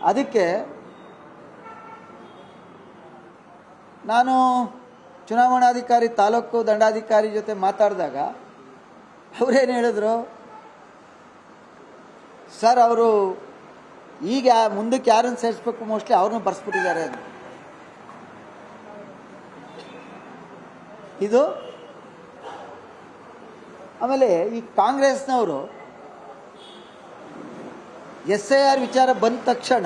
ಅದಕ್ಕೆ ನಾನು ಚುನಾವಣಾಧಿಕಾರಿ ತಾಲೂಕು ದಂಡಾಧಿಕಾರಿ ಜೊತೆ ಮಾತಾಡಿದಾಗ ಅವರೇನು ಹೇಳಿದ್ರು, ಸರ್ ಅವರು ಈಗ ಮುಂದಕ್ಕೆ ಯಾರನ್ನು ಸೇರಿಸ್ಬೇಕು ಮೋಸ್ಟ್ಲಿ ಅವ್ರನ್ನೂ ಬರ್ಸ್ಬಿಟ್ಟಿದ್ದಾರೆ ಅಂತ. ಇದು ಆಮೇಲೆ ಈ ಕಾಂಗ್ರೆಸ್ನವರು SIR ವಿಚಾರ ಬಂದ ತಕ್ಷಣ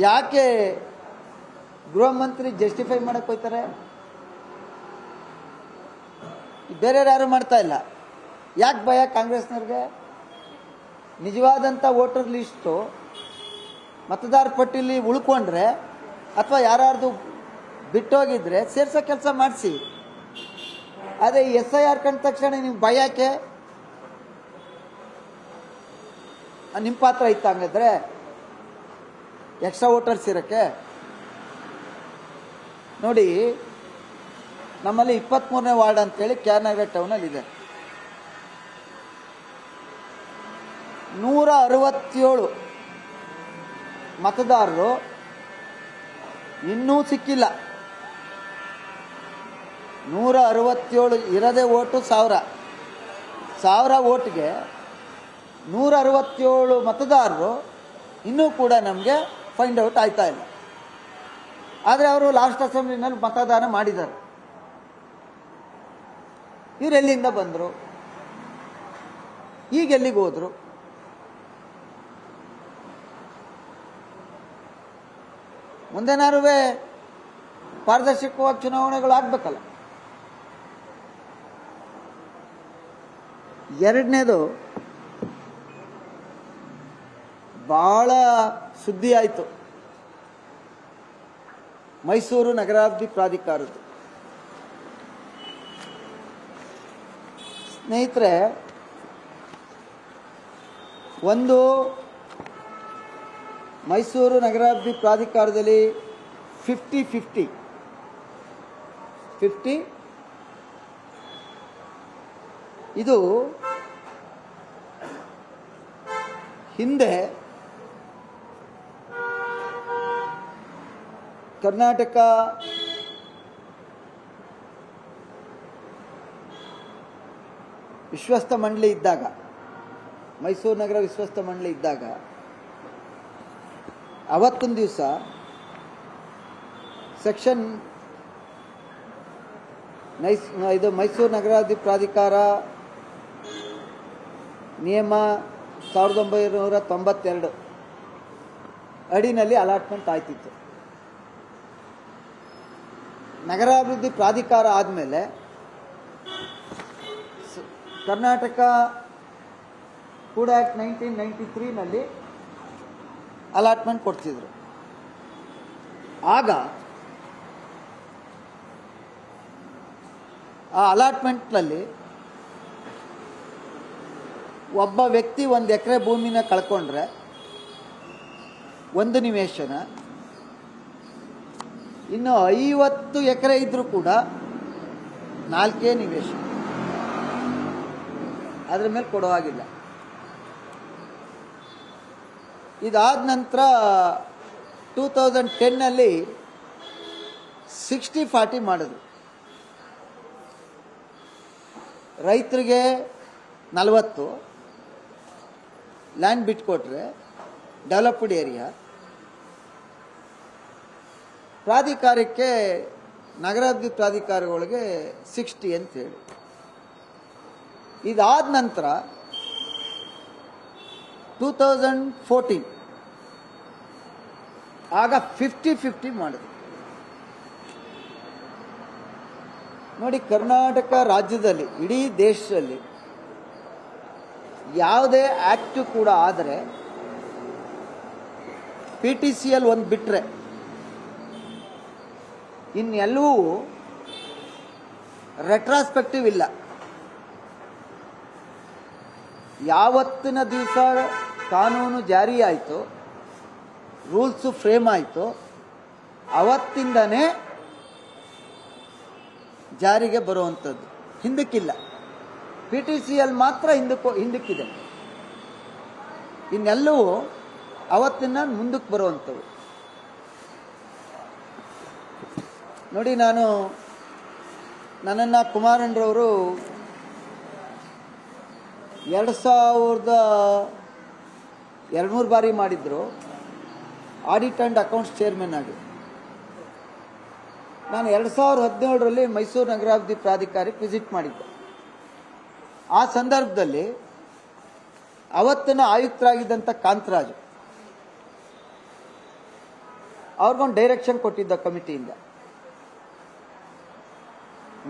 ಯಾಕೆ ಗೃಹ ಮಂತ್ರಿ ಜಸ್ಟಿಫೈ ಮಾಡಕ್ಕೆ ಹೋಗ್ತಾರೆ? ಬೇರೆಯವ್ರು ಯಾರು ಮಾಡ್ತಾ ಇಲ್ಲ. ಯಾಕೆ ಭಯ ಕಾಂಗ್ರೆಸ್ನವ್ರಿಗೆ? ನಿಜವಾದಂಥ ವೋಟರ್ ಲಿಸ್ಟು ಮತದಾರ ಪಟ್ಟಿಲಿ ಉಳ್ಕೊಂಡ್ರೆ ಅಥವಾ ಯಾರ್ದು ಬಿಟ್ಟೋಗಿದ್ರೆ ಸೇರ್ಸೋ ಕೆಲಸ ಮಾಡಿಸಿ. ಅದೇ SIR ಕಂಡ ತಕ್ಷಣ ನೀವು ಭಯಕ್ಕೆ ನಿಮ್ಮ ಪಾತ್ರ ಇತ್ತು ಹಂಗಿದ್ರೆ ಎಕ್ಸ್ಟ್ರಾ ವೋಟರ್ಸ್ ಇರೋಕ್ಕೆ. ನೋಡಿ, ನಮ್ಮಲ್ಲಿ 23ನೇ ವಾರ್ಡ್ ಅಂತೇಳಿ KR ಟೌನಲ್ಲಿ ಇದೆ. 167 ಮತದಾರರು ಇನ್ನೂ ಸಿಕ್ಕಿಲ್ಲ. 167 ಇರದೆ ಓಟು 1000 ಓಟ್ಗೆ 167 ಮತದಾರರು ಇನ್ನೂ ಕೂಡ ನಮಗೆ ಫೈಂಡ್ ಔಟ್ ಆಯ್ತಾ ಇಲ್ಲ. ಆದರೆ ಅವರು ಲಾಸ್ಟ್ ಅಸೆಂಬ್ಲಿನಲ್ಲಿ ಮತದಾನ ಮಾಡಿದ್ದಾರೆ. ಇವ್ರು ಎಲ್ಲಿಂದ ಬಂದರು? ಈಗ ಎಲ್ಲಿಗೆ ಹೋದ್ರು? ಮುಂದೆನಾರು ಪಾರದರ್ಶಕವಾಗಿ ಚುನಾವಣೆಗಳು ಆಗ್ಬೇಕಲ್ಲ. ಎರಡನೇದು ಬಹಳ ಸುದ್ದಿ ಆಯಿತು, ಮೈಸೂರು ನಗರಾಭಿವೃದ್ಧಿ ಪ್ರಾಧಿಕಾರದ್ದು. ಸ್ನೇಹಿತರೆ, ಒಂದು ಮೈಸೂರು ನಗರಾಭಿವೃದ್ಧಿ ಪ್ರಾಧಿಕಾರದಲ್ಲಿ 50-50 ಇದು ಹಿಂದೆ ಕರ್ನಾಟಕ ವಿಶ್ವಸ್ತ ಮಂಡಳಿ ಇದ್ದಾಗ, ಮೈಸೂರು ನಗರ ವಿಶ್ವಸ್ತ ಮಂಡಳಿ ಇದ್ದಾಗ ಅವತ್ತೊಂದು ದಿವಸ ಸೆಕ್ಷನ್ ಇದು ಮೈಸೂರು ನಗರಾಭಿವೃದ್ಧಿ ಪ್ರಾಧಿಕಾರ ನಿಯಮ 1992 ಅಡಿನಲ್ಲಿ ಅಲಾಟ್ಮೆಂಟ್ ಆಯ್ತಿತ್ತು. ನಗರಾಭಿವೃದ್ಧಿ ಪ್ರಾಧಿಕಾರ ಆದಮೇಲೆ ಕರ್ನಾಟಕ ಫುಡ್ ಆ್ಯಕ್ಟ್ 1993ನಲ್ಲಿ ಅಲಾಟ್ಮೆಂಟ್ ಕೊಡ್ತಿದ್ರು. ಆಗ ಆ ಅಲಾಟ್ಮೆಂಟ್ನಲ್ಲಿ ಒಬ್ಬ ವ್ಯಕ್ತಿ 1 ಎಕರೆ ಭೂಮಿನ ಕಳ್ಕೊಂಡ್ರೆ 1 ನಿವೇಶನ, ಇನ್ನು 50 ಎಕರೆ ಇದ್ರೂ ಕೂಡ 4 ನಿವೇಶನ, ಅದ್ರ ಮೇಲೆ ಕೊಡೋ ಹಾಗಿಲ್ಲ. ಇದಾದ ನಂತರ 2010ನಲ್ಲಿ 60-40 ಮಾಡಿದ್ರು. ರೈತರಿಗೆ 40 ಲ್ಯಾಂಡ್ ಬಿಟ್ಕೊಟ್ರೆ ಡೆವಲಪ್ಡ್ ಏರಿಯಾ, ಪ್ರಾಧಿಕಾರಕ್ಕೆ ನಗರಾಭಿವೃದ್ಧಿ ಪ್ರಾಧಿಕಾರಗಳಿಗೆ 60 ಅಂತೇಳಿ. ಇದಾದ ನಂತರ 2014 ಆಗ 50-50 ಮಾಡಿದ್ರು. ನೋಡಿ, ಕರ್ನಾಟಕ ರಾಜ್ಯದಲ್ಲಿ ಇಡೀ ದೇಶದಲ್ಲಿ ಯಾವುದೇ ಆಕ್ಟ್ ಕೂಡ ಆದರೆ PTCL ಒಂದು ಬಿಟ್ಟರೆ ಇನ್ನೆಲ್ಲವೂ ರೆಟ್ರಾಸ್ಪೆಕ್ಟಿವ್ ಇಲ್ಲ. ಯಾವತ್ತಿನ ದಿವಸ ಕಾನೂನು ಜಾರಿ ಆಯಿತು, ರೂಲ್ಸು ಫ್ರೇಮ್ ಆಯಿತು, ಅವತ್ತಿಂದನೇ ಜಾರಿಗೆ ಬರುವಂಥದ್ದು, ಹಿಂದಕ್ಕಿಲ್ಲ. PTCL ಮಾತ್ರ ಹಿಂದಕ್ಕಿದೆ. ಇನ್ನೆಲ್ಲವೂ ಅವತ್ತಿನ ಮುಂದಕ್ಕೆ ಬರುವಂಥವು. ನೋಡಿ, ನನ್ನನ್ನು ಕುಮಾರಣ್ಣರವರು 2,200 ಬಾರಿ ಮಾಡಿದ್ರು ಆಡಿಟ್ ಆ್ಯಂಡ್ ಅಕೌಂಟ್ಸ್ ಚೇರ್ಮನ್ ಆಗಿ. ನಾನು 2017ರಲ್ಲಿ ಮೈಸೂರು ನಗರಾಭಿವೃದ್ಧಿ ಪ್ರಾಧಿಕಾರಕ್ಕೆ ವಿಸಿಟ್ ಮಾಡಿದ್ದೆ. ಆ ಸಂದರ್ಭದಲ್ಲಿ ಅವತ್ತಿನ ಆಯುಕ್ತರಾಗಿದ್ದಂಥ ಕಾಂತರಾಜು ಅವ್ರಿಗೊಂದು ಡೈರೆಕ್ಷನ್ ಕೊಟ್ಟಿದ್ದ ಕಮಿಟಿಯಿಂದ.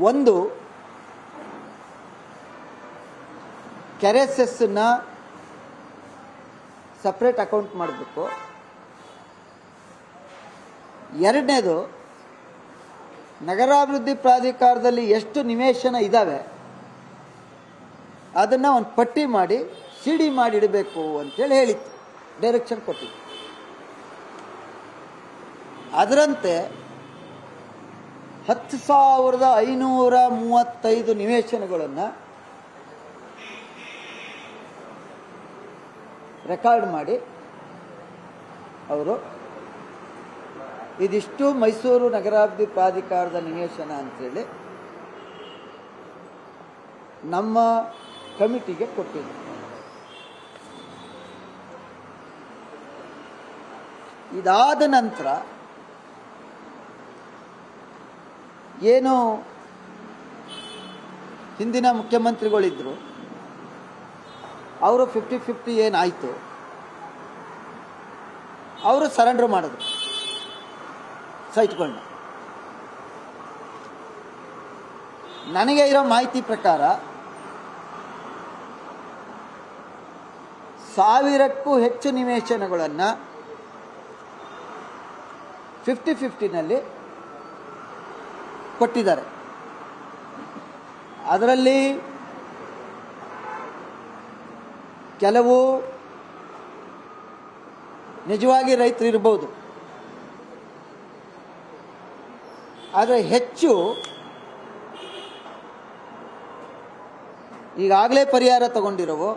ಒಂದು, ಕೆರೆ ಸೆಸ್ಸನ್ನ ಸಪ್ರೇಟ್ ಅಕೌಂಟ್ ಮಾಡಬೇಕು. ಎರಡನೇದು, ನಗರಾಭಿವೃದ್ಧಿ ಪ್ರಾಧಿಕಾರದಲ್ಲಿ ಎಷ್ಟು ನಿವೇಶನ ಇದ್ದಾವೆ ಅದನ್ನು ಒಂದು ಪಟ್ಟಿ ಮಾಡಿ CD ಮಾಡಿಡಬೇಕು ಅಂತೇಳಿ ಹೇಳಿತ್ತು, ಡೈರೆಕ್ಷನ್ ಕೊಟ್ಟಿತ್ತು. ಅದರಂತೆ 10,535 ನಿವೇಶನಗಳನ್ನು ರೆಕಾರ್ಡ್ ಮಾಡಿ ಅವರು ಇದಿಷ್ಟು ಮೈಸೂರು ನಗರಾಭಿವೃದ್ಧಿ ಪ್ರಾಧಿಕಾರದ ನಿವೇಶನ ಅಂತೇಳಿ ನಮ್ಮ ಕಮಿಟಿಗೆ ಕೊಟ್ಟಿದ್ರು. ಇದಾದ ನಂತರ ಏನು ಹಿಂದಿನ ಮುಖ್ಯಮಂತ್ರಿಗಳಿದ್ರು ಅವರು 50-50 ಏನಾಯಿತು, ಅವರು ಸರೆಂಡರ್ ಮಾಡಿದ್ರು ಸೈಟ್ಗಳನ್ನ. ನನಗೆ ಇರೋ ಮಾಹಿತಿ ಪ್ರಕಾರ 1000ಕ್ಕೂ ಹೆಚ್ಚು ನಿವೇಶನಗಳನ್ನು 50-50ನಲ್ಲಿ ಕೊಟ್ಟಿದ್ದಾರೆ. ಅದರಲ್ಲಿ ಕೆಲವು ನಿಜವಾಗಿ ರೈತರು ಇರ್ಬೋದು, ಆದರೆ ಹೆಚ್ಚು ಈಗಾಗಲೇ ಪರಿಹಾರ ತಗೊಂಡಿರೋವು,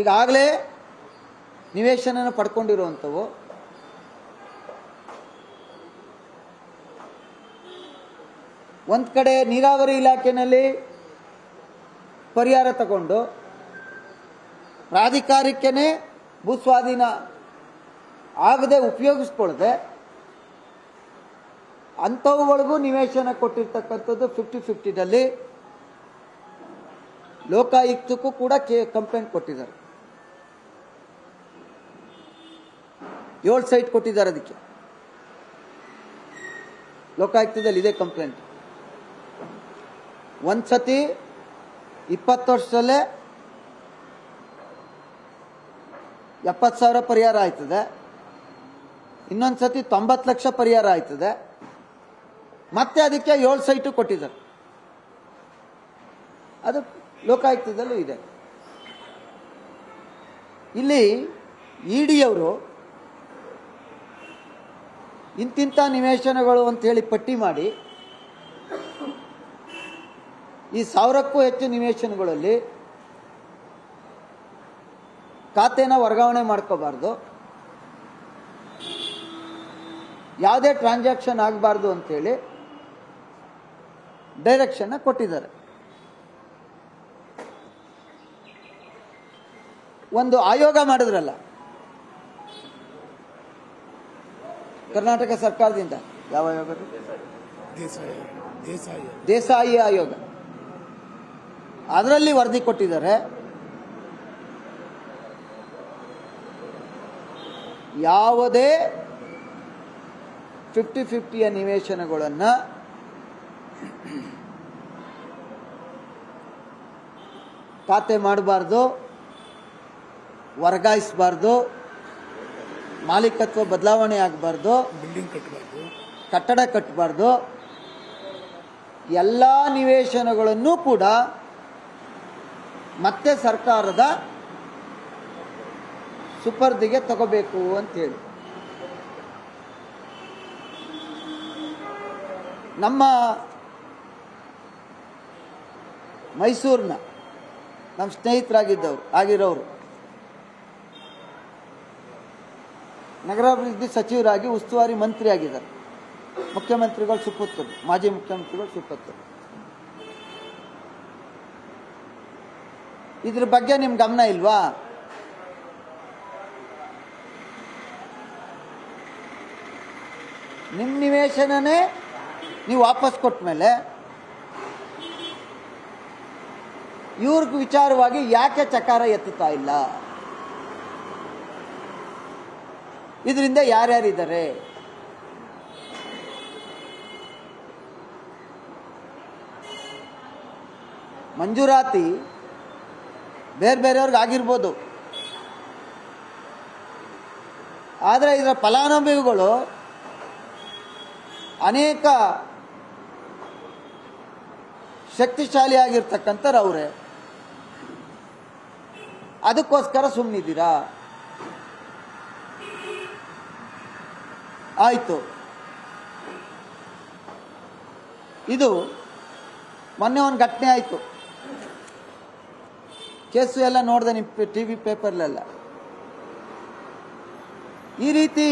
ಈಗಾಗಲೇ ನಿವೇಶನ ಪಡ್ಕೊಂಡಿರುವಂಥವು, ಒಂದು ಕಡೆ ನೀರಾವರಿ ಇಲಾಖೆಯಲ್ಲಿ ಪರಿಹಾರ ತಗೊಂಡು ಪ್ರಾಧಿಕಾರಕ್ಕೇ ಭೂಸ್ವಾಧೀನ ಆಗದೆ ಉಪಯೋಗಿಸ್ಕೊಳ್ಳದೆ ಅಂಥವುಗಳಿಗೂ ನಿವೇಶನ ಕೊಟ್ಟಿರ್ತಕ್ಕಂಥದ್ದು 50-50ನಲ್ಲಿ ಲೋಕಾಯುಕ್ತಕ್ಕೂ ಕೂಡ ಕಂಪ್ಲೇಂಟ್ ಕೊಟ್ಟಿದ್ದಾರೆ. 7 ಸೈಟ್ ಕೊಟ್ಟಿದ್ದಾರೆ. ಅದಕ್ಕೆ ಲೋಕಾಯುಕ್ತದಲ್ಲಿ ಇದೆ ಕಂಪ್ಲೇಂಟ್. ಒಂದು ಸತಿ 20 ವರ್ಷದಲ್ಲೇ 70,000 ಪರಿಹಾರ ಆಯ್ತದೆ, ಇನ್ನೊಂದು ಸತಿ 90 ಲಕ್ಷ ಪರಿಹಾರ ಆಯ್ತದೆ, ಮತ್ತೆ ಅದಕ್ಕೆ 7 ಸೈಟು ಕೊಟ್ಟಿದ್ದಾರೆ. ಅದು ಲೋಕಾಯುಕ್ತದಲ್ಲೂ ಇದೆ. ಇಲ್ಲಿ ಇಡಿಯವರು ಇಂತಿಂಥ ನಿವೇಶನಗಳು ಅಂತ ಹೇಳಿ ಪಟ್ಟಿ ಮಾಡಿ ಈ 1000ಕ್ಕೂ ಹೆಚ್ಚು ನಿವೇಶನಗಳಲ್ಲಿ ಖಾತೆನ ವರ್ಗಾವಣೆ ಮಾಡ್ಕೋಬಾರ್ದು, ಯಾವುದೇ ಟ್ರಾನ್ಸಾಕ್ಷನ್ ಆಗಬಾರ್ದು ಅಂತೇಳಿ ಡೈರೆಕ್ಷನ್ನ ಕೊಟ್ಟಿದ್ದಾರೆ. ಒಂದು ಆಯೋಗ ಮಾಡಿದ್ರಲ್ಲ ಕರ್ನಾಟಕ ಸರ್ಕಾರದಿಂದ, ಯಾವ ಆಯೋಗ? ದೇಸಾಯಿ ಆಯೋಗ. ಅದರಲ್ಲಿ ವರದಿ ಕೊಟ್ಟಿದ್ದಾರೆ. ಯಾವುದೇ 50-50ಯ ನಿವೇಶನಗಳನ್ನು ಖಾತೆ ಮಾಡಬಾರ್ದು, ವರ್ಗಾಯಿಸಬಾರ್ದು, ಮಾಲೀಕತ್ವ ಬದಲಾವಣೆ ಆಗಬಾರ್ದು, ಬಿಲ್ಡಿಂಗ್ ಕಟ್ಟಬಾರ್ದು, ಕಟ್ಟಡ ಕಟ್ಟಬಾರ್ದು. ಎಲ್ಲ ನಿವೇಶನಗಳನ್ನು ಕೂಡ ಮತ್ತೆ ಸರ್ಕಾರದ ಸುಪರ್ದಿಗೆ ತಗೋಬೇಕು ಅಂತೇಳಿ ನಮ್ಮ ಮೈಸೂರಿನ ನಮ್ಮ ಆಗಿರೋರು ನಗರಾಭಿವೃದ್ಧಿ ಸಚಿವರಾಗಿ ಉಸ್ತುವಾರಿ ಮಂತ್ರಿ ಆಗಿದ್ದಾರೆ. ಮುಖ್ಯಮಂತ್ರಿಗಳು ಸುಪುತ್ರರು, ಮಾಜಿ ಮುಖ್ಯಮಂತ್ರಿಗಳು ಸುಪುತ್ರರು. ಇದ್ರ ಬಗ್ಗೆ ನಿಮ್ ಗಮನ ಇಲ್ವಾ? ನಿಮ್ಮ ನಿವೇಶನನೇ ನೀವು ವಾಪಸ್ ಕೊಟ್ಟ ಮೇಲೆ ಇವ್ರಿಗೆ ವಿಚಾರವಾಗಿ ಯಾಕೆ ಚಕಾರ ಎತ್ತುತ್ತಾ ಇಲ್ಲ? ಇದರಿಂದ ಯಾರ್ಯಾರಿದ್ದಾರೆ? ಮಂಜೂರಾತಿ ಬೇರೆ ಬೇರೆಯವ್ರಿಗೆ ಆಗಿರ್ಬೋದು, ಆದರೆ ಇದರ ಫಲಾನುಭವಿಗಳು ಅನೇಕ ಶಕ್ತಿಶಾಲಿಯಾಗಿರ್ತಕ್ಕಂಥವ್ರು ಅವರೇ. ಅದಕ್ಕೋಸ್ಕರ ಸುಮ್ಮನಿದ್ದೀರಾ? ಆಯಿತು. ಇದು ಮೊನ್ನೆ ಒಂದು ಘಟನೆ ಆಯಿತು, ಕೇಸು ಎಲ್ಲ ನೋಡಿದೆ ನಿಮ್ಮ TV ಪೇಪರ್ಲೆಲ್ಲ. ಈ ರೀತಿ